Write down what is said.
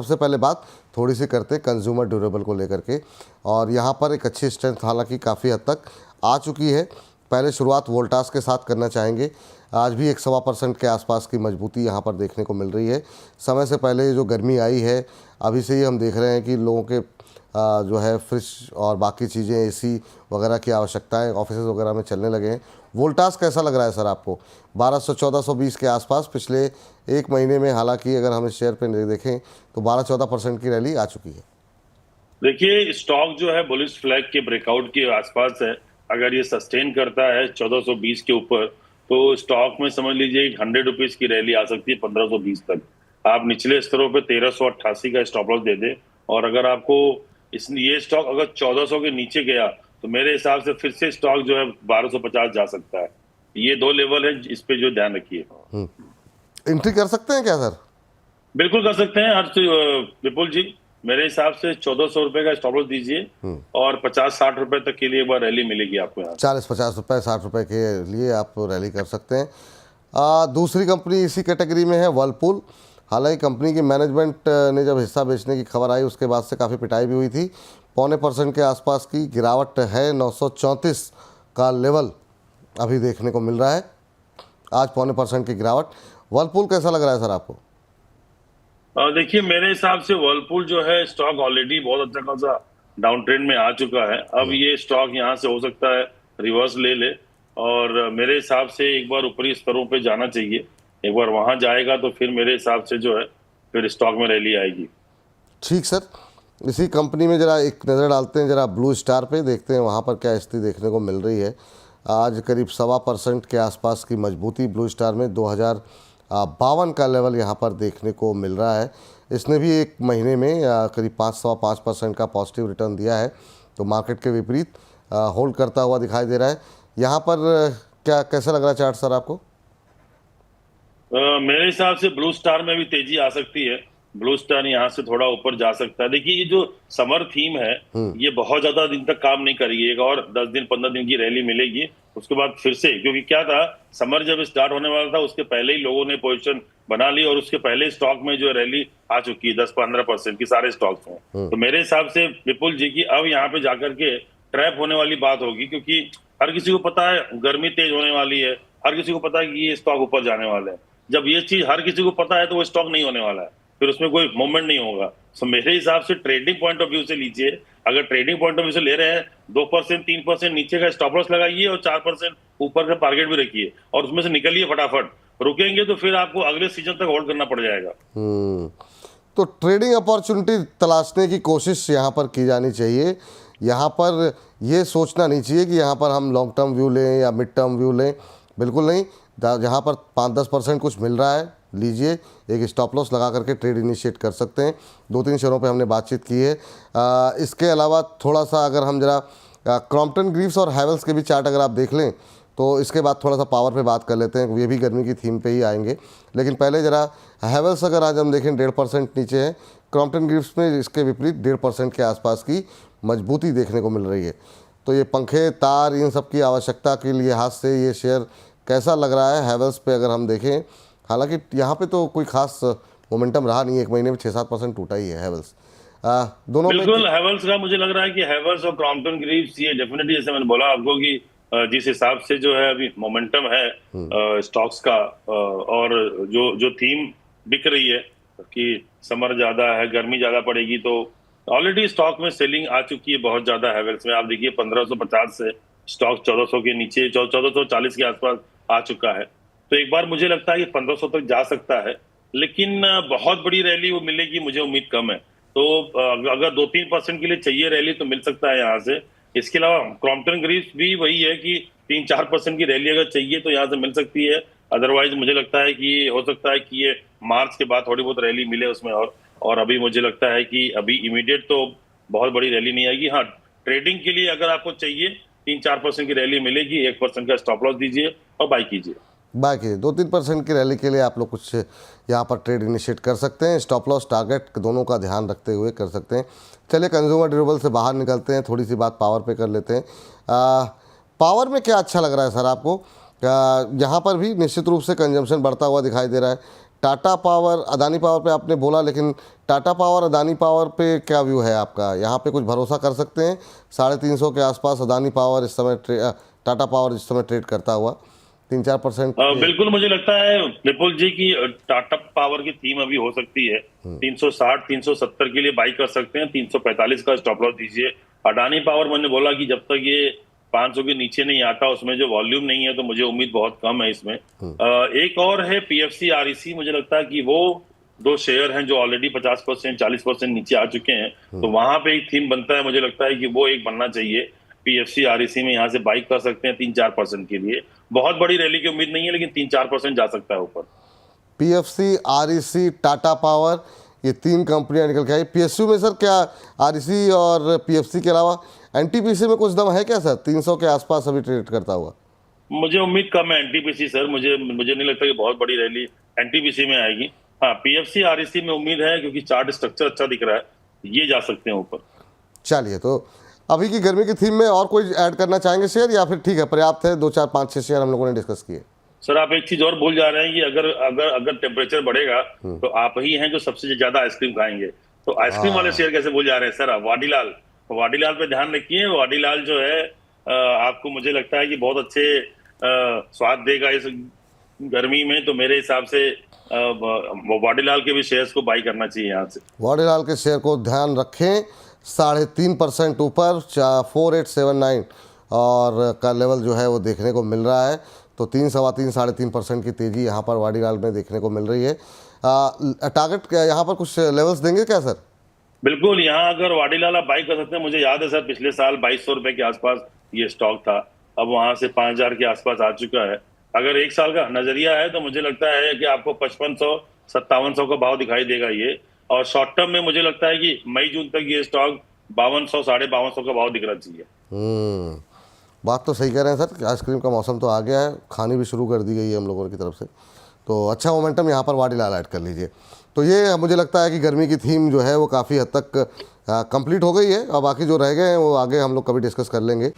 सबसे पहले बात थोड़ी सी करते हैं कंज्यूमर ड्यूरेबल को लेकर के, और यहाँ पर एक अच्छी स्ट्रेंथ हालांकि काफ़ी हद तक आ चुकी है। पहले शुरुआत वोल्टास के साथ करना चाहेंगे। आज भी 1.25% के आसपास की मजबूती यहाँ पर देखने को मिल रही है। समय से पहले जो गर्मी आई है, अभी से ही हम देख रहे हैं कि लोगों के जो है फ्रिज और बाकी चीज़ें, एसी वगैरह की आवश्यकताएं ऑफिस वगैरह में चलने लगे हैं। वोल्टास कैसा लग रहा है सर आपको? 1200-1420 के आसपास पिछले एक महीने में, हालांकि अगर हम इस शेयर पे देखें तो 12-14% की रैली आ चुकी है। देखिए, स्टॉक जो है बुलिश फ्लैग के ब्रेकआउट के आसपास है। अगर ये सस्टेन करता है 1420 के ऊपर, तो स्टॉक में समझ लीजिए 100 रुपीज की रैली आ सकती है 1520 तक। आप निचले स्तरों पे 1388 का स्टॉप लॉस दे दे, और अगर आपको ये स्टॉक अगर 1400 के नीचे गया तो मेरे हिसाब से फिर से स्टॉक जो है 1250 जा सकता है। ये दो लेवल है, इस पे जो ध्यान रखिए। एंट्री कर सकते हैं क्या सर? बिल्कुल कर सकते हैं हर्ष विपुल जी। मेरे हिसाब से 1400 रुपए का स्टॉप लॉस दीजिए और 50-60 रुपए तक के लिए एक बार रैली मिलेगी आपको यहाँ। 40-50 रुपये, 60 रुपये के लिए आप रैली कर सकते हैं। दूसरी कंपनी इसी कैटेगरी में है वर्लपूल। हालांकि कंपनी की मैनेजमेंट ने जब हिस्सा बेचने की खबर आई उसके बाद से काफ़ी पिटाई भी हुई थी। 0.25% के आसपास की गिरावट है। 934 का लेवल अभी देखने को मिल रहा है। आज 0.25% की गिरावट। वर्लपूल कैसा लग रहा है सर आपको? देखिए, मेरे हिसाब से वर्लपूल जो है स्टॉक ऑलरेडी बहुत अच्छा खासा डाउन ट्रेंड में आ चुका है। अब ये स्टॉक यहाँ से हो सकता है रिवर्स ले ले, और मेरे हिसाब से एक बार ऊपरी स्तरों पे जाना चाहिए। एक बार वहां जाएगा तो फिर मेरे हिसाब से जो है फिर स्टॉक में रैली आएगी। ठीक सर, इसी कंपनी में ज़रा एक नज़र डालते हैं जरा ब्लू स्टार पे, देखते हैं वहाँ पर क्या स्थिति देखने को मिल रही है। आज करीब 1.25% के आसपास की मजबूती ब्लू स्टार में 2052 का लेवल यहाँ पर देखने को मिल रहा है। इसने भी एक महीने में करीब 5.5% का पॉजिटिव रिटर्न दिया है, तो मार्केट के विपरीत होल्ड करता हुआ दिखाई दे रहा है। यहाँ पर क्या कैसा लग रहा है चार्ट सर आपको? मेरे हिसाब से ब्लू स्टार में भी तेजी आ सकती है। ब्लू स्टार यहाँ से थोड़ा ऊपर जा सकता है। देखिए, ये जो समर थीम है ये बहुत ज्यादा दिन तक काम नहीं करेगी। एक और 10 दिन 15 दिन की रैली मिलेगी, उसके बाद फिर से, क्योंकि क्या था, समर जब स्टार्ट होने वाला था उसके पहले ही लोगों ने पोजीशन बना ली, और उसके पहले स्टॉक में जो रैली आ चुकी है 10-15% की सारे स्टॉक्स में। तो मेरे हिसाब से विपुल जी की अब यहाँ पे जाकर के ट्रैप होने वाली बात होगी, क्योंकि हर किसी को पता है गर्मी तेज होने वाली है, हर किसी को पता है कि ये स्टॉक ऊपर जाने वाला है। जब ये चीज हर किसी को पता है तो वो स्टॉक नहीं होने वाला है, फिर उसमें कोई मूवमेंट नहीं होगा। सो मेरे हिसाब से ट्रेडिंग पॉइंट ऑफ व्यू से लीजिए। अगर ट्रेडिंग पॉइंट ऑफ व्यू से ले रहे हैं, 2% 3% नीचे का स्टॉप लॉस लगाइए और 4% ऊपर का टारगेट भी रखिए, और उसमें से निकलिए फटाफट। रुकेंगे तो फिर आपको अगले सीजन तक होल्ड करना पड़ जाएगा। तो ट्रेडिंग अपॉर्चुनिटी तलाशने की कोशिश यहाँ पर की जानी चाहिए। यहाँ पर ये सोचना नहीं चाहिए कि यहाँ पर हम लॉन्ग टर्म व्यू लें या मिड टर्म व्यू लें, बिल्कुल नहीं। जहाँ पर 5-10% कुछ मिल रहा है लीजिए, एक स्टॉप लॉस लगा करके ट्रेड इनिशिएट कर सकते हैं। 2-3 शेयरों पे हमने बातचीत की है। इसके अलावा थोड़ा सा अगर हम जरा क्रॉम्पटन ग्रीव्स और हैवेल्स के भी चार्ट अगर आप देख लें तो इसके बाद थोड़ा सा पावर पे बात कर लेते हैं। ये भी गर्मी की थीम पे ही आएंगे, लेकिन पहले जरा हैवेल्स अगर आज हम देखें 1.5% नीचे है। क्रॉम्पटन ग्रीव्स में इसके विपरीत 1.5% के आसपास की मजबूती देखने को मिल रही है। तो ये पंखे, तार, इन सब की आवश्यकता के लिहाज से ये शेयर कैसा लग रहा है हैवेल्स पे अगर हम देखें? हालांकि यहाँ पे तो कोई खास मोमेंटम रहा नहीं, एक महीने में 6-7% टूटा ही है हैवेल्स। दोनों बिल्कुल हैवेल्स का मुझे लग रहा है कि हैवेल्स और क्रॉम्पटन ग्रीव्स ये डेफिनेटली, जैसे मैंने बोला आपको कि जिस हिसाब से जो है अभी मोमेंटम है स्टॉक्स का, और जो थीम दिख रही है कि समर ज्यादा है, गर्मी ज्यादा पड़ेगी, तो ऑलरेडी स्टॉक में सेलिंग आ चुकी है बहुत ज्यादा हैवेल्स में। आप देखिए 1550 से स्टॉक 1400 के नीचे 1440 के आसपास आ चुका है। तो एक बार मुझे लगता है कि 1500 तक जा सकता है, लेकिन बहुत बड़ी रैली वो मिलेगी मुझे उम्मीद कम है। तो अगर 2-3% के लिए चाहिए रैली तो मिल सकता है यहाँ से। इसके अलावा क्रॉम्पटन ग्रीव्स भी वही है कि 3-4% की रैली अगर चाहिए तो यहाँ से मिल सकती है। अदरवाइज मुझे लगता है कि हो सकता है कि ये मार्च के बाद थोड़ी बहुत रैली मिले उसमें, और अभी मुझे लगता है कि अभी इमीडिएट तो बहुत बड़ी रैली नहीं आएगी। हाँ, ट्रेडिंग के लिए अगर आपको चाहिए 3-4% की रैली मिलेगी, 1% का स्टॉप लॉस दीजिए और बाई कीजिए। बाकी 2-3% की रैली के लिए आप लोग कुछ यहाँ पर ट्रेड इनिशिएट कर सकते हैं। स्टॉप लॉस टारगेट दोनों का ध्यान रखते हुए कर सकते हैं। चलिए कंज्यूमर ड्यूरेबल से बाहर निकलते हैं, थोड़ी सी बात पावर पे कर लेते हैं। पावर में क्या अच्छा लग रहा है सर आपको? यहाँ पर भी निश्चित रूप से कंजम्पशन बढ़ता हुआ दिखाई दे रहा है। टाटा पावर, अदानी पावर पे आपने बोला, लेकिन टाटा पावर, अदानी पावर पे क्या व्यू है आपका? यहाँ पे कुछ भरोसा कर सकते हैं? 350 के आसपास अदानी पावर इस समय टाटा पावर इस समय ट्रेड करता हुआ 3-4%। बिल्कुल, मुझे लगता है विपुल जी की टाटा पावर की थीम अभी हो सकती है 360 370 के लिए बाई कर सकते हैं, 345 का स्टॉप लॉस दीजिए। अडानी पावर मैंने बोला कि जब तक ये 500 के नीचे नहीं आता, उसमें जो वॉल्यूम नहीं है, तो मुझे उम्मीद बहुत कम है इसमें। एक और है पीएफसी आरईसी, मुझे लगता है कि वो दो शेयर हैं जो ऑलरेडी 50% 40% नीचे आ चुके हैं, तो वहां पे एक थीम बनता है। मुझे लगता है कि वो एक बनना चाहिए। पीएफसी आरईसी में यहाँ से बाई कर सकते हैं 3-4% के लिए। बहुत बड़ी रैली की उम्मीद नहीं है, लेकिन 3-4% जा सकता है ऊपर। पीएफसी, आरईसी, टाटा पावर, ये 3 कंपनियां निकल के आई। पीएसयू में सर क्या आरईसी और पीएफसी के अलावा एनटीपीसी में कुछ दम है क्या सर? 300 के आसपास अभी ट्रेड करता हुआ। मुझे उम्मीद कम है एनटीपीसी सर, मुझे नहीं लगता कि बहुत बड़ी रैली एनटीपीसी में आएगी। हाँ, पीएफसी आरईसी में उम्मीद है, क्योंकि चार्ट स्ट्रक्चर अच्छा दिख रहा है, ये जा सकते हैं ऊपर। चलिए, तो अभी की गर्मी की थीम में और कोई ऐड करना चाहेंगे शेयर, या फिर ठीक है, पर्याप्त है? 2, 4, 5, 6 शेयर हम लोगों ने डिस्कस किए। सर, आप एक चीज और भूल जा रहे हैं कि अगर अगर अगर टेम्परेचर बढ़ेगा तो आप ही हैं जो सबसे ज्यादा आइसक्रीम खाएंगे, तो आइसक्रीम वाले शेयर कैसे भूल जा रहे हैं सर? वाडीलाल पे ध्यान रखिए। वाडीलाल जो है आपको मुझे लगता है कि बहुत अच्छे स्वाद देगा इस गर्मी में, तो मेरे हिसाब से वाडीलाल के भी शेयर्स को बाई करना चाहिए यहाँ से। वाडीलाल के शेयर को ध्यान रखें, 3.5% ऊपर 4879 और का लेवल जो है वो देखने को मिल रहा है। तो 3, 3.25, 3.5% की तेज़ी यहाँ पर वाडीलाल में देखने को मिल रही है। टारगेट क्या यहाँ पर कुछ लेवल्स देंगे क्या सर? बिल्कुल, यहाँ अगर वाडीलाल आप बाई कर सकते हैं। मुझे याद है सर, पिछले साल 2200 रुपए के आसपास ये स्टॉक था, अब वहां से 5000 के आसपास आ चुका है। अगर एक साल का नजरिया है तो मुझे लगता है कि आपको 5500 5700 का भाव दिखाई देगा ये। और शॉर्ट टर्म में मुझे लगता है कि मई जून तक ये स्टॉक 5200 5250 का भाव दिखना चाहिए। बात तो सही कह रहे हैं सर, आइसक्रीम का मौसम तो आ गया है, खानी भी शुरू कर दी गई है हम लोगों की तरफ से, तो अच्छा मोमेंटम यहाँ पर वाडीलाल ऐड कर लीजिए। तो ये मुझे लगता है कि गर्मी की थीम जो है वो काफ़ी हद तक कंप्लीट हो गई है, और बाकी जो रह गए हैं वो आगे हम लोग कभी डिस्कस कर लेंगे।